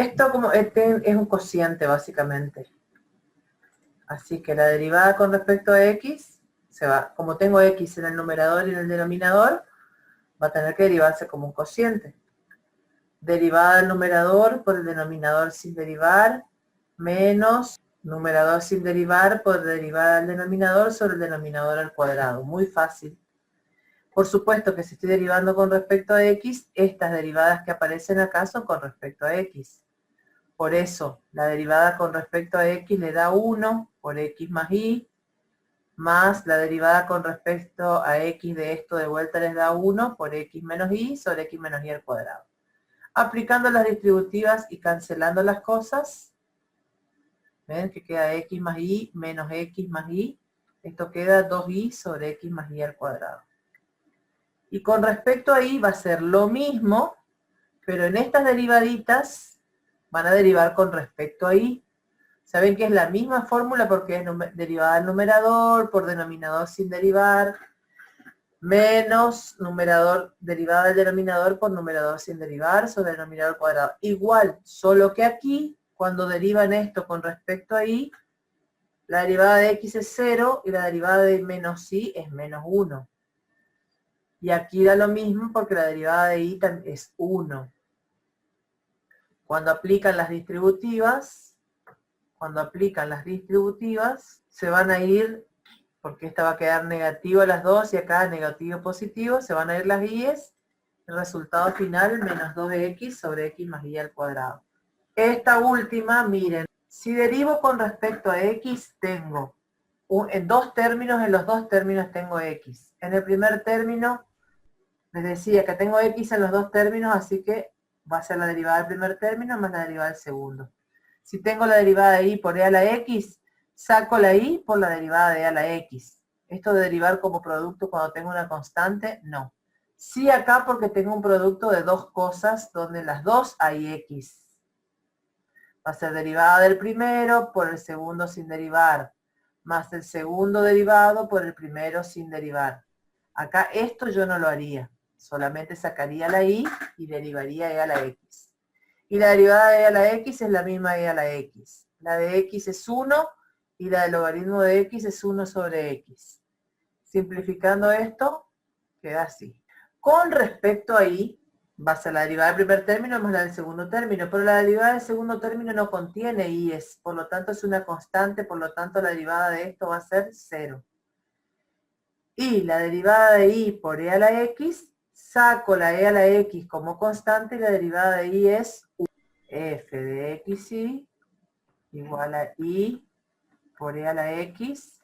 Esto como es un cociente básicamente. Así que la derivada con respecto a x se va, como tengo x en el numerador y en el denominador, va a tener que derivarse como un cociente. Derivada del numerador por el denominador sin derivar, menos numerador sin derivar por derivada del denominador sobre el denominador al cuadrado. Muy fácil. Por supuesto que si estoy derivando con respecto a x, estas derivadas que aparecen acá son con respecto a x. Por eso, la derivada con respecto a x le da 1 por x más y, más la derivada con respecto a x de esto de vuelta les da 1 por x menos y sobre x menos y al cuadrado. Aplicando las distributivas y cancelando las cosas, ¿ven? Que queda x más y menos x más y. Esto queda 2y sobre x más y al cuadrado. Y con respecto a y va a ser lo mismo, pero en estas derivaditas van a derivar con respecto a y. Saben que es la misma fórmula porque es derivada del numerador por denominador sin derivar, menos numerador derivada del denominador por numerador sin derivar sobre el denominador cuadrado. Igual, solo que aquí, cuando derivan esto con respecto a y, la derivada de x es 0 y la derivada de menos y es menos 1. Y aquí da lo mismo porque la derivada de y es 1. Cuando aplican las distributivas, se van a ir, porque esta va a quedar negativo las dos y acá negativo positivo, se van a ir las y'es, el resultado final menos 2x sobre x más y al cuadrado. Esta última, miren, si derivo con respecto a x, tengo en los dos términos tengo x. En el primer término, les decía que tengo x en los dos términos, así que va a ser la derivada del primer término más la derivada del segundo. Si tengo la derivada de y por e a la x, saco la y por la derivada de e a la x. Esto de derivar como producto cuando tengo una constante, no. Sí acá porque tengo un producto de dos cosas donde en las dos hay x. Va a ser derivada del primero por el segundo sin derivar, más el segundo derivado por el primero sin derivar. Acá esto yo no lo haría. Solamente sacaría la y derivaría e a la x. Y la derivada de e a la x es la misma e a la x. La de x es 1 y la del logaritmo de x es 1 sobre x. Simplificando esto, queda así. Con respecto a y, va a ser la derivada del primer término más la del segundo término, pero la derivada del segundo término no contiene y'es, por lo tanto es una constante, por lo tanto la derivada de esto va a ser 0. Y la derivada de y por e a la x, saco la e a la x como constante y la derivada de y es f de xy igual a y por e a la x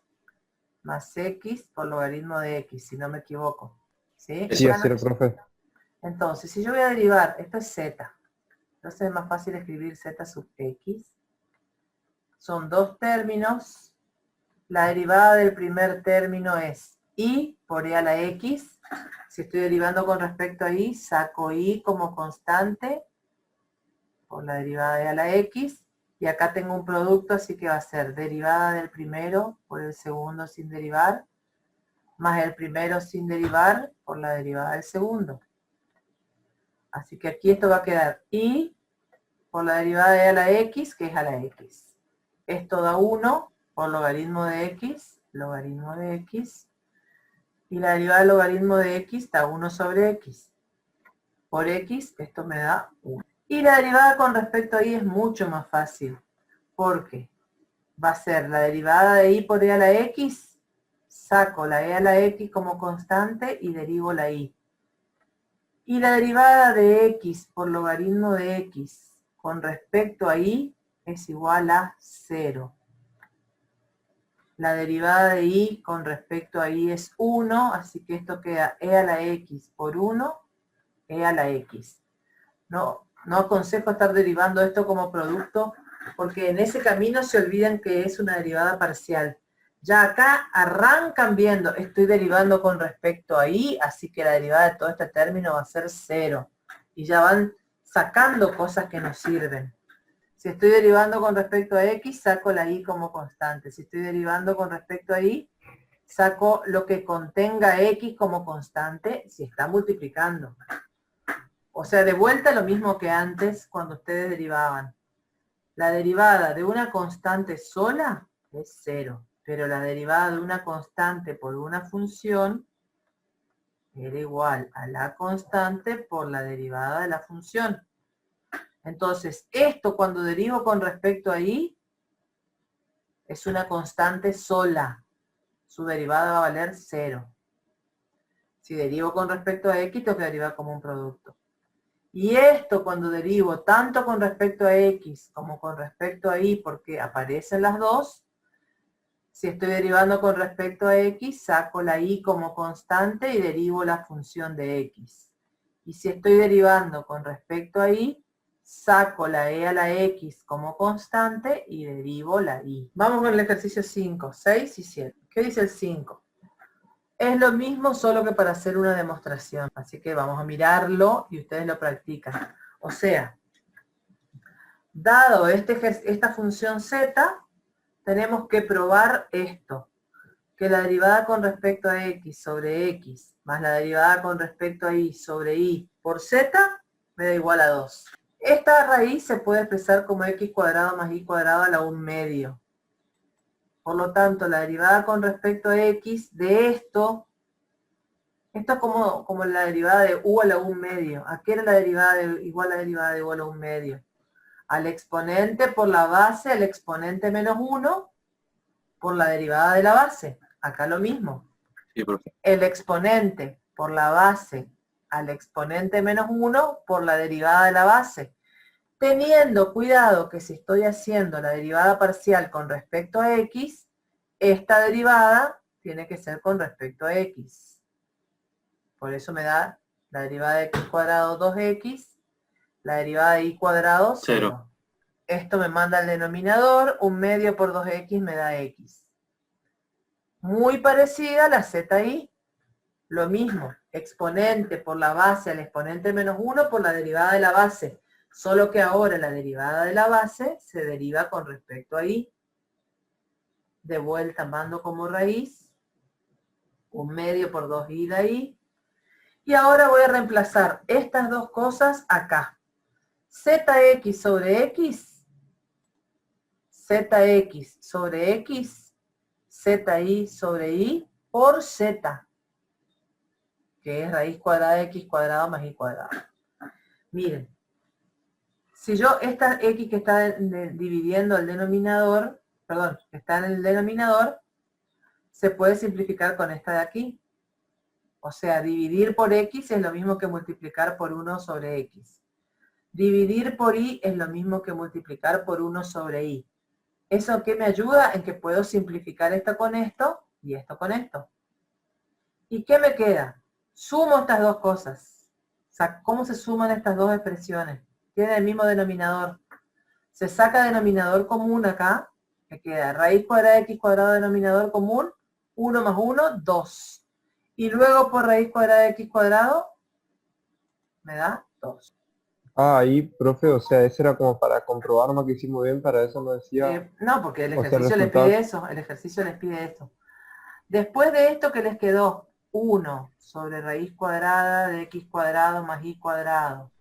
más x por logaritmo de x, si no me equivoco. ¿Sí? Sí, así era, profe. Entonces, si yo voy a derivar, esto es z, entonces es más fácil escribir z sub x. Son dos términos. La derivada del primer término es y por e a la x. Si estoy derivando con respecto a y, saco y como constante por la derivada de e a la x. Y acá tengo un producto, así que va a ser derivada del primero por el segundo sin derivar, más el primero sin derivar por la derivada del segundo. Así que aquí esto va a quedar y por la derivada de e a la x, que es a la x. Esto da 1 por logaritmo de x, y la derivada del logaritmo de x da 1 sobre x. Por x, esto me da 1. Y la derivada con respecto a y es mucho más fácil, porque va a ser la derivada de y por e a la x, saco la e a la x como constante y derivo la y. Y la derivada de x por logaritmo de x con respecto a y es igual a 0. La derivada de y con respecto a y es 1, así que esto queda e a la x por 1, e a la x. No aconsejo estar derivando esto como producto, porque en ese camino se olvidan que es una derivada parcial. Ya acá arrancan viendo, estoy derivando con respecto a y, así que la derivada de todo este término va a ser 0. Y ya van sacando cosas que nos sirven. Si estoy derivando con respecto a x, saco la y como constante. Si estoy derivando con respecto a y, saco lo que contenga x como constante si está multiplicando. O sea, de vuelta lo mismo que antes cuando ustedes derivaban. La derivada de una constante sola es 0, pero la derivada de una constante por una función era igual a la constante por la derivada de la función. Entonces, esto cuando derivo con respecto a y, es una constante sola. Su derivada va a valer 0. Si derivo con respecto a x, tengo que derivar como un producto. Y esto cuando derivo tanto con respecto a x como con respecto a y, porque aparecen las dos, si estoy derivando con respecto a x, saco la y como constante y derivo la función de x. Y si estoy derivando con respecto a y, saco la e a la x como constante y derivo la y. Vamos con el ejercicio 5, 6 y 7. ¿Qué dice el 5? Es lo mismo, solo que para hacer una demostración. Así que vamos a mirarlo y ustedes lo practican. O sea, dado esta función z, tenemos que probar esto. Que la derivada con respecto a x sobre x más la derivada con respecto a y sobre y por z me da igual a 2. Esta raíz se puede expresar como x cuadrado más y cuadrado a la 1/2. Por lo tanto, la derivada con respecto a x de esto es como la derivada de u a la 1/2. ¿A qué era la derivada de igual a la derivada de u a la 1/2? Al exponente por la base, al exponente menos 1 por la derivada de la base. Acá lo mismo. Sí, profe. El exponente por la base al exponente menos 1 por la derivada de la base. Teniendo cuidado que si estoy haciendo la derivada parcial con respecto a x, esta derivada tiene que ser con respecto a x. Por eso me da la derivada de x cuadrado 2x, la derivada de y cuadrado 0. Esto me manda al denominador, 1/2 por 2x me da x. Muy parecida a la ZI. Lo mismo, exponente por la base al exponente menos 1 por la derivada de la base. Solo que ahora la derivada de la base se deriva con respecto a y. De vuelta mando como raíz 1/2 por 2y de y. Y ahora voy a reemplazar estas dos cosas acá. Zx sobre x, zx sobre x, zi sobre y por z, que es raíz cuadrada de x cuadrado más y cuadrado. Miren, si yo esta x que está dividiendo el denominador, perdón, que está en el denominador, se puede simplificar con esta de aquí. O sea, dividir por x es lo mismo que multiplicar por 1 sobre x. Dividir por y es lo mismo que multiplicar por 1 sobre y. ¿Eso qué me ayuda? En que puedo simplificar esto con esto y esto con esto. ¿Y qué me queda? Sumo estas dos cosas. O sea, ¿cómo se suman estas dos expresiones? Tienen el mismo denominador. Se saca denominador común acá, que queda raíz cuadrada de x cuadrado denominador común, 1 más 1, 2. Y luego por raíz cuadrada de x cuadrado, me da 2. Ah, ahí, profe, o sea, eso era como para comprobar lo que hicimos bien, para eso nos decía, No, porque el o sea, el ejercicio les resultado. pide eso, el ejercicio les pide esto. Después de esto, ¿qué les quedó? 1 sobre raíz cuadrada de x cuadrado más y cuadrado,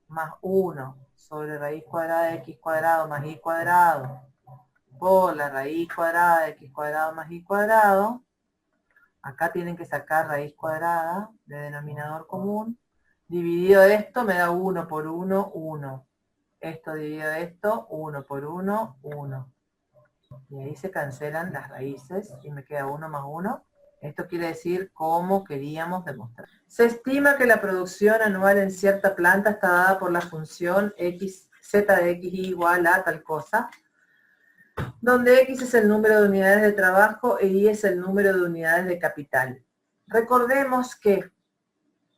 más 1 sobre raíz cuadrada de x cuadrado más y cuadrado, por la raíz cuadrada de x cuadrado más y cuadrado. Acá tienen que sacar raíz cuadrada de denominador común. Dividido esto me da 1 por 1, 1. Esto dividido esto, 1 por 1, 1. Y ahí se cancelan las raíces y me queda 1 más 1. Esto quiere decir cómo queríamos demostrar. Se estima que la producción anual en cierta planta está dada por la función x, z de x igual a tal cosa, donde x es el número de unidades de trabajo e y es el número de unidades de capital. Recordemos que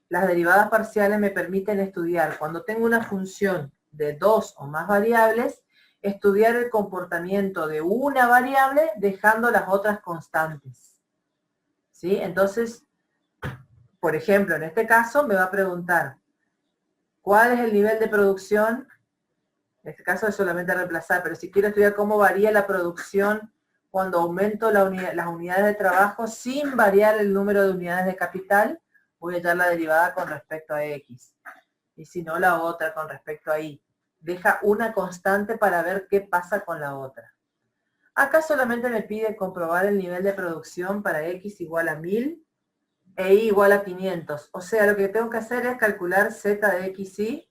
las derivadas parciales me permiten estudiar, cuando tengo una función de 2 o más variables, estudiar el comportamiento de una variable dejando las otras constantes. ¿Sí? Entonces, por ejemplo, en este caso me va a preguntar, ¿cuál es el nivel de producción? En este caso es solamente reemplazar, pero si quiero estudiar cómo varía la producción cuando aumento las unidades de trabajo sin variar el número de unidades de capital, voy a hallar la derivada con respecto a x. y si no la otra con respecto a y. Deja una constante para ver qué pasa con la otra. Acá solamente me pide comprobar el nivel de producción para x igual a 1000 e y igual a 500. O sea, lo que tengo que hacer es calcular z de x y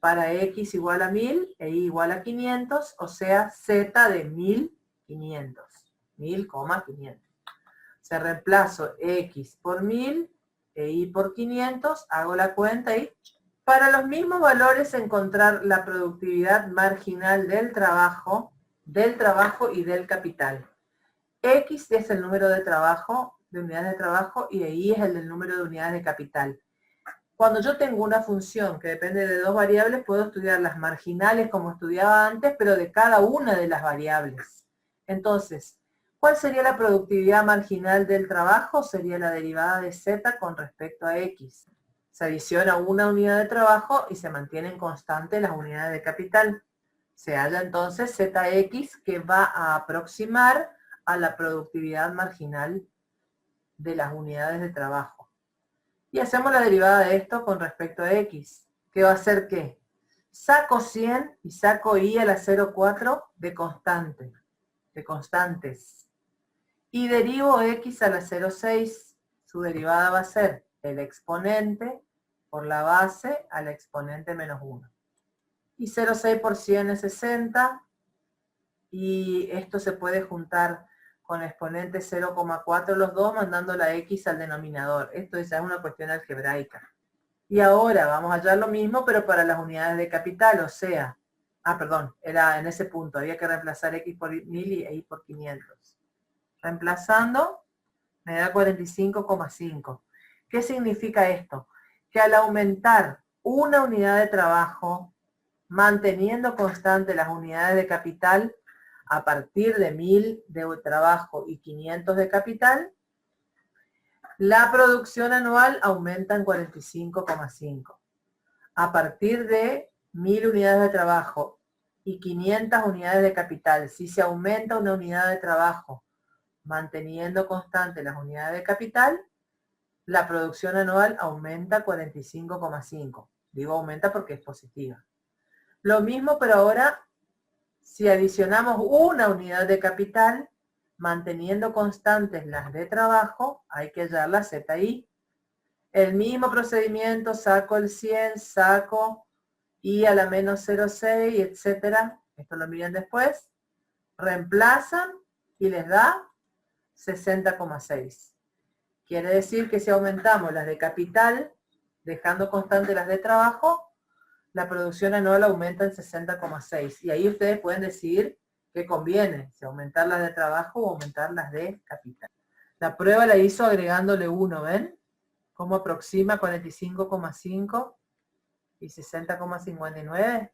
para x igual a 1000 e y igual a 500, o sea, z de 1500. 1000,500. Se reemplazo x por 1000 e y por 500, hago la cuenta y para los mismos valores encontrar la productividad marginal del trabajo y del capital. X es el número de trabajo, de unidades de trabajo, y y es el del número de unidades de capital. Cuando yo tengo una función que depende de dos variables, puedo estudiar las marginales como estudiaba antes, pero de cada una de las variables. Entonces, ¿cuál sería la productividad marginal del trabajo? Sería la derivada de z con respecto a x. Se adiciona una unidad de trabajo y se mantienen constantes las unidades de capital. Se halla entonces zx que va a aproximar a la productividad marginal de las unidades de trabajo. Y hacemos la derivada de esto con respecto a x, que va a ser que saco 100 y saco y a la 0,4 de constantes. Y derivo x a la 0,6, su derivada va a ser el exponente por la base al exponente menos 1. Y 0,6 por 100 es 60, y esto se puede juntar con exponente 0,4 los dos, mandando la x al denominador. Esto ya es una cuestión algebraica. Y ahora vamos a hallar lo mismo, pero para las unidades de capital, o sea, era en ese punto, había que reemplazar x por 1000 y y por 500. Reemplazando, me da 45,5. ¿Qué significa esto? Que al aumentar una unidad de trabajo, manteniendo constante las unidades de capital, a partir de 1000 de trabajo y 500 de capital, la producción anual aumenta en 45,5. A partir de 1000 unidades de trabajo y 500 unidades de capital, si se aumenta una unidad de trabajo manteniendo constante las unidades de capital, la producción anual aumenta 45,5. Digo aumenta porque es positiva. Lo mismo, pero ahora, si adicionamos una unidad de capital, manteniendo constantes las de trabajo, hay que hallar la ZI. El mismo procedimiento, saco el 100, saco y a la menos 0,6, etcétera. Esto lo miran después. Reemplazan y les da 60,6. Quiere decir que si aumentamos las de capital, dejando constante las de trabajo, la producción anual aumenta en 60,6. Y ahí ustedes pueden decidir qué conviene, si aumentar las de trabajo o aumentar las de capital. La prueba la hizo agregándole 1, ¿ven? Cómo aproxima 45,5 y 60,59.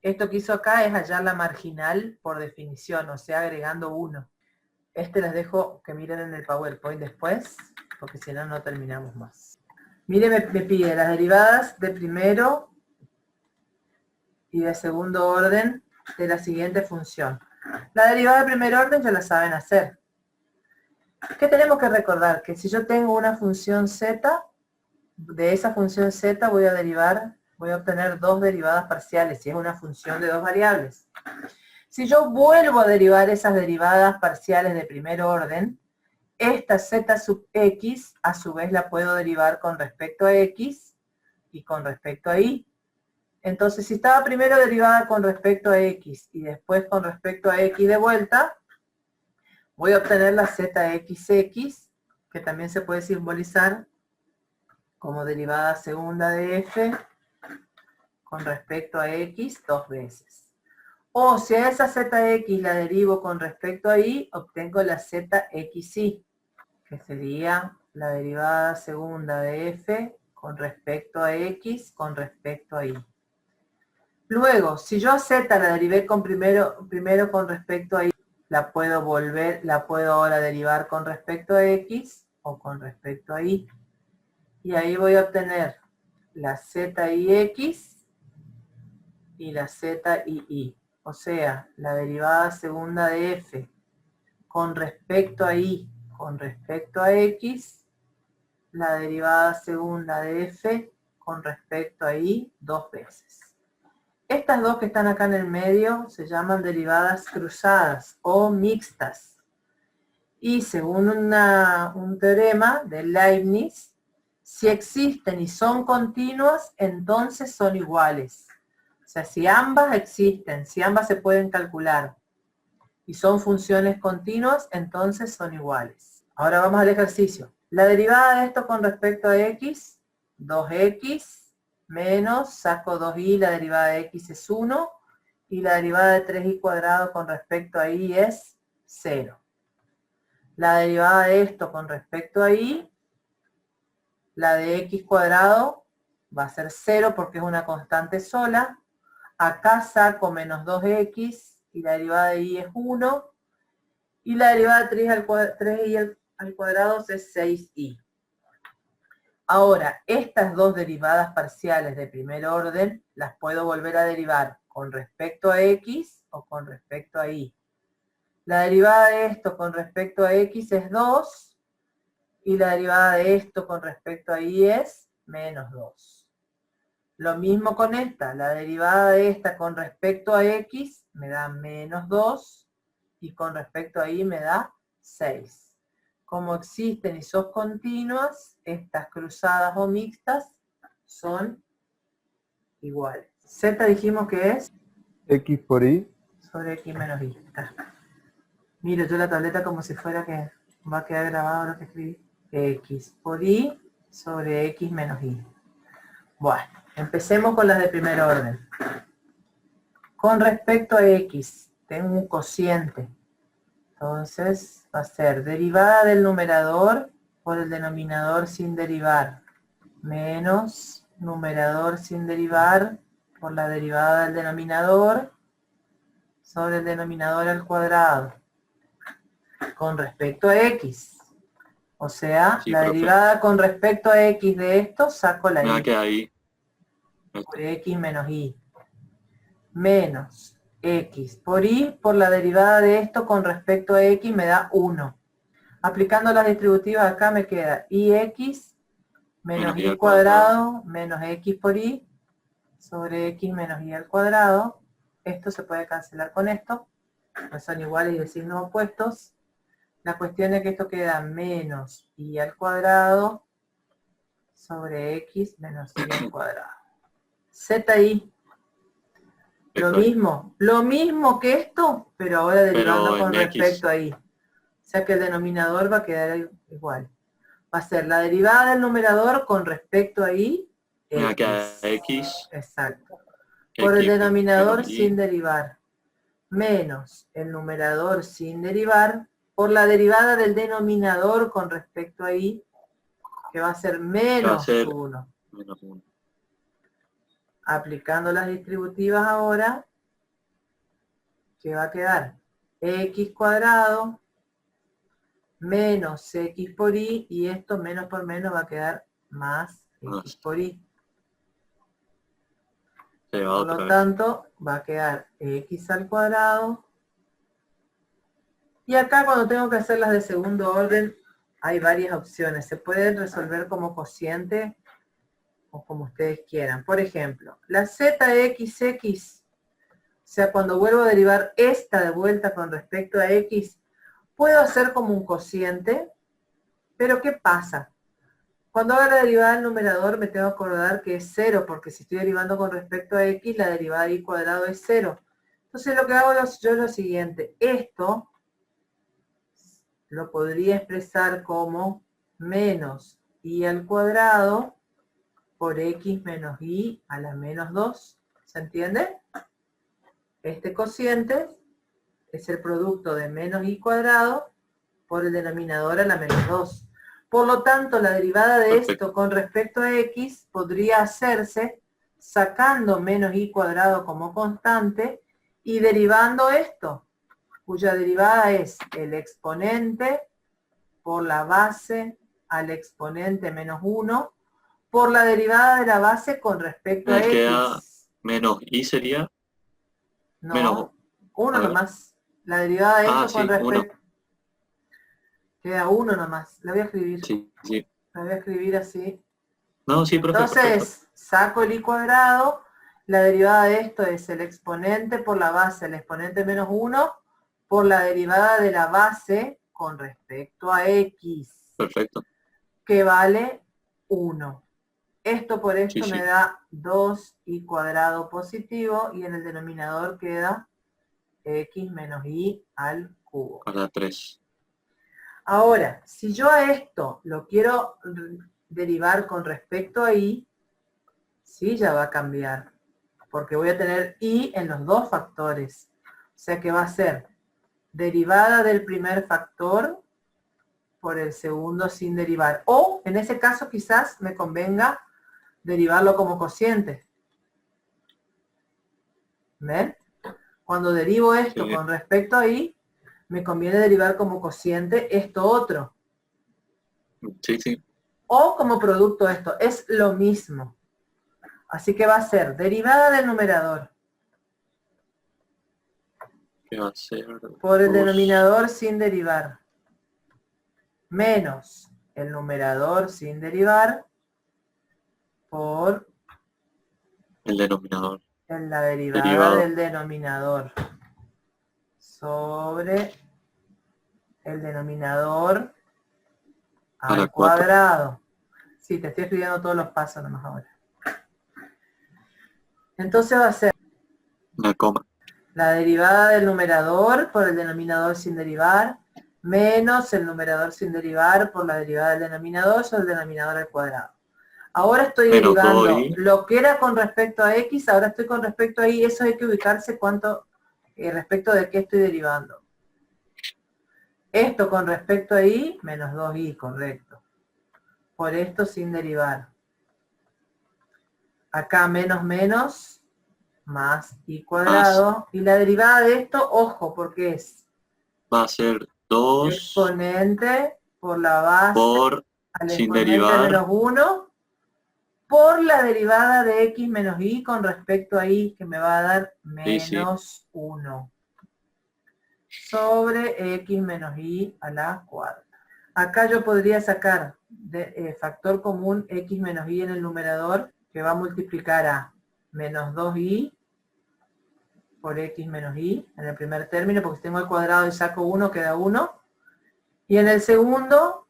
Esto que hizo acá es hallar la marginal por definición, o sea, agregando 1. Les dejo que miren en el PowerPoint después, porque si no, no terminamos más. Miren, me pide las derivadas de primero y de segundo orden de la siguiente función. La derivada de primer orden ya la saben hacer. ¿Qué tenemos que recordar? Que si yo tengo una función z, de esa función z voy a obtener dos derivadas parciales, si es una función de dos variables. Si yo vuelvo a derivar esas derivadas parciales de primer orden, esta z sub x, a su vez la puedo derivar con respecto a x y con respecto a y. Entonces, si estaba primero derivada con respecto a x y después con respecto a x de vuelta, voy a obtener la zxx, que también se puede simbolizar como derivada segunda de f con respecto a x dos veces. O si a esa zx la derivo con respecto a y, obtengo la zxy, que sería la derivada segunda de f con respecto a x con respecto a y. Luego, si yo a z la derivé primero con respecto a y, la puedo ahora derivar con respecto a x o con respecto a y. Y ahí voy a obtener la zix y la zii. O sea, la derivada segunda de f con respecto a y con respecto a x, la derivada segunda de f con respecto a y 2 veces. Estas dos que están acá en el medio se llaman derivadas cruzadas o mixtas. Y según un teorema de Leibniz, si existen y son continuas, entonces son iguales. O sea, si ambas existen, si ambas se pueden calcular y son funciones continuas, entonces son iguales. Ahora vamos al ejercicio. La derivada de esto con respecto a x, 2x, menos, saco 2y, la derivada de x es 1, y la derivada de 3y cuadrado con respecto a y es 0. La derivada de esto con respecto a y, la de x cuadrado, va a ser 0 porque es una constante sola. Acá saco menos 2x, y la derivada de y es 1, y la derivada de 3y al cuadrado es 6y. Ahora, estas dos derivadas parciales de primer orden las puedo volver a derivar con respecto a x o con respecto a y. La derivada de esto con respecto a x es 2 y la derivada de esto con respecto a y es menos 2. Lo mismo con esta, la derivada de esta con respecto a x me da menos 2 y con respecto a y me da 6. Como existen y son continuas, estas cruzadas o mixtas son iguales. Z dijimos que es X por Y. sobre x menos y. Miro yo la tableta como si fuera que va a quedar grabado lo que escribí. X por y sobre x menos y. Bueno, empecemos con las de primer orden. Con respecto a x, tengo un cociente. Entonces va a ser derivada del numerador por el denominador sin derivar, menos numerador sin derivar por la derivada del denominador sobre el denominador al cuadrado, con respecto a x. O sea, Sí, la profe. derivada con respecto a x de esto, saco la Nada y. que ahí. Por x menos y. Menos x por y por la derivada de esto con respecto a x me da 1. Aplicando las distributivas acá me queda ix menos y al cuadrado menos x por y sobre x menos y al cuadrado. Esto se puede cancelar con esto, pues son iguales y de signos opuestos. La cuestión es que esto queda menos y al cuadrado sobre x menos y al cuadrado. ZI. Lo mismo que esto, pero ahora derivando con respecto a y. O sea que el denominador va a quedar igual. Va a ser la derivada del numerador con respecto a y. X. Exacto. Por el denominador sin derivar. Menos el numerador sin derivar por la derivada del denominador con respecto a y, que va a ser menos 1. Menos 1. Aplicando las distributivas ahora, ¿qué va a quedar? X cuadrado menos x por y, y esto menos por menos va a quedar más x por y. Por lo tanto, va a quedar x al cuadrado. Y acá cuando tengo que hacer las de segundo orden, hay varias opciones. Se pueden resolver como cociente o como ustedes quieran. Por ejemplo, la z de xx, o sea, cuando vuelvo a derivar esta de vuelta con respecto a x, puedo hacer como un cociente, pero ¿qué pasa? Cuando haga la derivada del numerador me tengo que acordar que es 0, porque si estoy derivando con respecto a x, la derivada de y cuadrado es 0. Entonces lo que hago yo es lo siguiente. Esto lo podría expresar como menos y al cuadrado por x menos y a la menos 2. ¿Se entiende? Este cociente es el producto de menos y cuadrado por el denominador a la menos 2. Por lo tanto, la derivada de esto con respecto a x podría hacerse sacando menos y cuadrado como constante y derivando esto, cuya derivada es el exponente por la base al exponente menos 1 por la derivada de la base con respecto a x. Menos y sería... No, menos 1 nomás. La derivada de esto con respecto... Queda 1 nomás. La voy a escribir. Sí. La voy a escribir así. No, sí, profe, perfecto. Entonces, saco el i cuadrado, la derivada de esto es el exponente por la base, el exponente menos 1, por la derivada de la base con respecto a x, Perfecto. que vale 1. Esto por Sí, esto me sí. da 2i cuadrado positivo y en el denominador queda x menos y al cubo. Para 3. Ahora, si yo a esto lo quiero derivar con respecto a y, sí ya va a cambiar, porque voy a tener y en los dos factores. O sea que va a ser derivada del primer factor por el segundo sin derivar. O, en ese caso, quizás me convenga derivarlo como cociente. ¿Ven? Cuando derivo esto Sí. con respecto a y, me conviene derivar como cociente esto otro. Sí, sí. O como producto esto. Es lo mismo. Así que va a ser derivada del numerador ¿Qué va a ser? por el 2 denominador sin derivar, menos el numerador sin derivar por el denominador. la derivada Derivado. del denominador sobre el denominador A la al 4. cuadrado. Sí, te estoy escribiendo todos los pasos nomás ahora. Entonces va a ser Una coma. la derivada del numerador por el denominador sin derivar, menos el numerador sin derivar por la derivada del denominador sobre el denominador al cuadrado. Ahora estoy Menos derivando 2i. lo que era con respecto a x, ahora estoy con respecto a y, eso hay que ubicarse cuánto, respecto de qué estoy derivando. Esto con respecto a y, menos 2i, correcto. Por esto sin derivar. Acá menos menos, más i cuadrado. Y la derivada de esto, ojo, porque es Va a ser 2 exponente por la base por al sin exponente derivar. menos 1 por la derivada de x menos y con respecto a y, que me va a dar Sí, sí. menos 1 sobre x menos y a la cuarta. Acá yo podría sacar factor común x menos y en el numerador, que va a multiplicar a menos 2y por x menos y en el primer término, porque si tengo el cuadrado y saco 1, queda 1. Y en el segundo,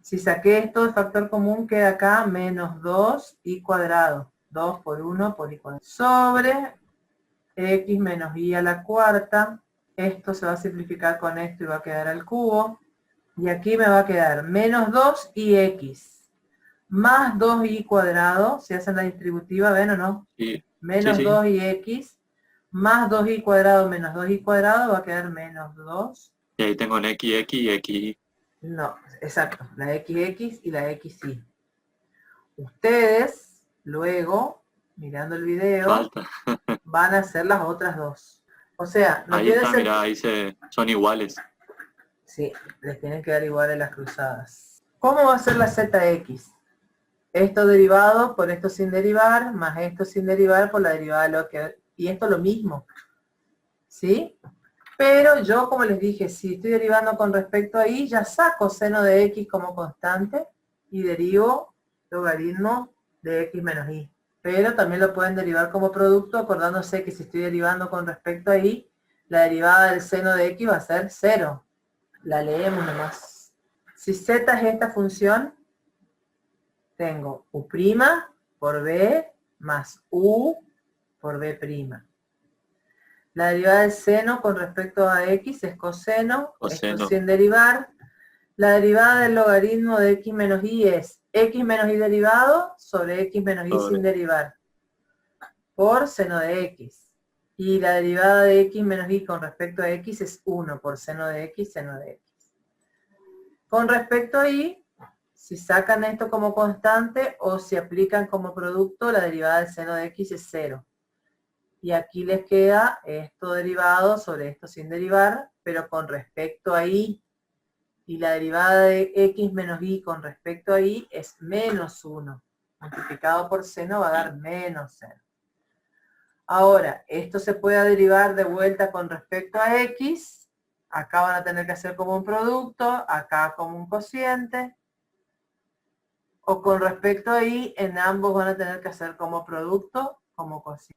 si saqué esto de factor común, queda acá menos 2y cuadrado. 2 por 1 por y cuadrado. Sobre x menos y a la cuarta. Esto se va a simplificar con esto y va a quedar al cubo. Y aquí me va a quedar menos 2 y x. Más 2y cuadrado. Si hacen la distributiva, ¿ven o no? Sí, Menos sí. 2 y x. Más 2y cuadrado menos 2y cuadrado va a quedar menos 2. Y ahí tengo en x y x. No, exacto, la XX y la XY. Ustedes, luego, mirando el video, Falta. van a hacer las otras dos. O sea, no Ahí tiene está, sentido. mirá, ahí son iguales. Sí, les tienen que dar iguales las cruzadas. ¿Cómo va a ser la ZX? Esto derivado por esto sin derivar, más esto sin derivar por la derivada de lo que... Y esto lo mismo. ¿Sí? Pero yo, como les dije, si estoy derivando con respecto a y, ya saco seno de x como constante y derivo logaritmo de x menos y. Pero también lo pueden derivar como producto, acordándose que si estoy derivando con respecto a y, la derivada del seno de x va a ser 0. La leemos nomás. Si z es esta función, tengo u' por b más u por b'. La derivada del seno con respecto a x es coseno, Coseno. esto sin derivar. La derivada del logaritmo de x menos y es x menos y derivado sobre x menos y sin derivar por seno de x. Y la derivada de x menos y con respecto a x es 1 por seno de x, seno de x. Con respecto a y, si sacan esto como constante o si aplican como producto, la derivada del seno de x es 0. Y aquí les queda esto derivado sobre esto sin derivar, pero con respecto a y. Y la derivada de x menos y con respecto a y es menos 1. Multiplicado por seno va a dar menos seno. Ahora, esto se puede derivar de vuelta con respecto a x. Acá van a tener que hacer como un producto, acá como un cociente. o con respecto a y, en ambos van a tener que hacer como producto, como cociente.